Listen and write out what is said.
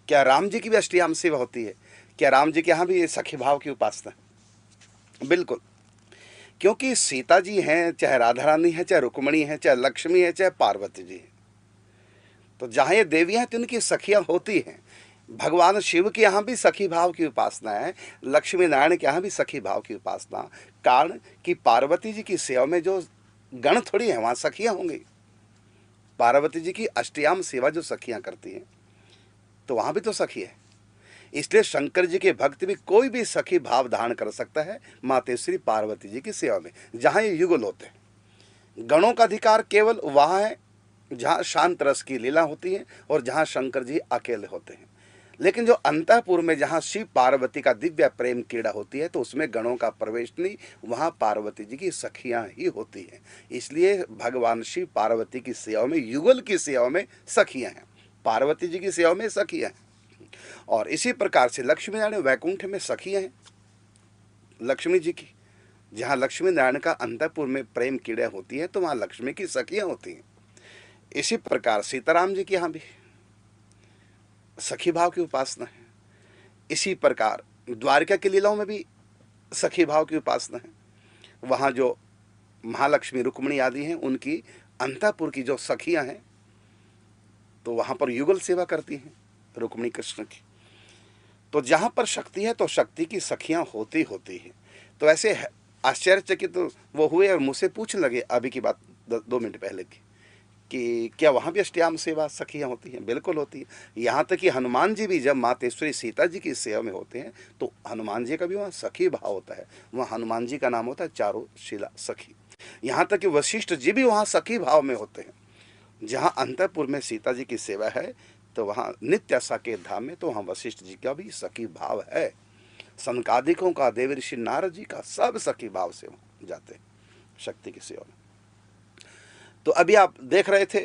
क्या राम जी की भी अष्टयाम सेवा होती है? क्या राम जी के यहाँ भी ये सखी भाव की उपासना है? बिल्कुल। क्योंकि सीता जी हैं, चाहे राधा रानी है, चाहे रुक्मणी है, चाहे लक्ष्मी है, चाहे पार्वती जी है, तो जहाँ ये देवियाँ हैं तो उनकी सखियाँ होती हैं। भगवान शिव के यहाँ भी सखी भाव की उपासना है, लक्ष्मी नारायण के यहाँ भी सखी भाव की उपासना। कारण कि पार्वती जी की सेवा में जो गण थोड़ी है, वहाँ सखियाँ होंगी। पार्वती जी की अष्टयाम सेवा जो सखियाँ करती हैं, तो वहाँ भी तो सखी है। इसलिए शंकर जी के भक्त भी कोई भी सखी भाव धारण कर सकता है मातेश्वरी पार्वती जी की सेवा में, जहाँ ये युगल होते हैं। गणों का अधिकार केवल वहाँ है जहाँ शांत रस की लीला होती है और जहाँ शंकर जी अकेले होते हैं। लेकिन जो अंतःपुर में जहाँ शिव पार्वती का दिव्य प्रेम क्रीड़ा होती है, तो उसमें गणों का प्रवेश नहीं, वहाँ पार्वती जी की सखियाँ ही होती हैं। इसलिए भगवान शिव पार्वती की सेवा में, युगल की सेवा में सखियाँ हैं, पार्वती जी की सेवा में सखियाँ हैं। और इसी प्रकार से लक्ष्मी नारायण वैकुंठ में सखियाँ हैं लक्ष्मी जी की। जहाँ लक्ष्मी नारायण का अंतःपुर में प्रेम क्रीड़ा होती है, तो वहाँ लक्ष्मी की सखियाँ होती हैं। इसी प्रकार सीताराम जी के यहाँ भी सखी भाव की उपासना है। इसी प्रकार द्वारिका की लीलाओं में भी सखी भाव की उपासना है। वहाँ जो महालक्ष्मी रुक्मणी आदि हैं, उनकी अंतःपुर की जो सखियाँ हैं, तो वहाँ पर युगल सेवा करती हैं रुक्मणी कृष्ण की। तो जहाँ पर शक्ति है, तो शक्ति की सखियाँ होती होती हैं। तो ऐसे आश्चर्यचकित तो वो हुए और मुझसे पूछने लगे अभी की बात, 2 मिनट पहले की, कि क्या वहाँ भी अष्टयाम सेवा सखियाँ होती हैं? बिल्कुल होती है। यहाँ तक कि हनुमान जी भी जब मातेश्वरी सीता जी की सेवा में होते हैं, तो हनुमान जी का भी वहाँ सखी भाव होता है। वहाँ हनुमान जी का नाम होता है चारों शिला सखी। यहाँ तक कि वशिष्ठ जी भी वहाँ सखी भाव में होते हैं। जहाँ अंतःपुर में सीता जी की सेवा है, तो वहाँ नित्य साकेत धाम में, तो वहाँ वशिष्ठ जी का भी सखी भाव है। सनकादिकों का, देव ऋषि नारद जी का, सब सखी भाव से जाते हैं शक्ति की सेवा में। तो अभी आप देख रहे थे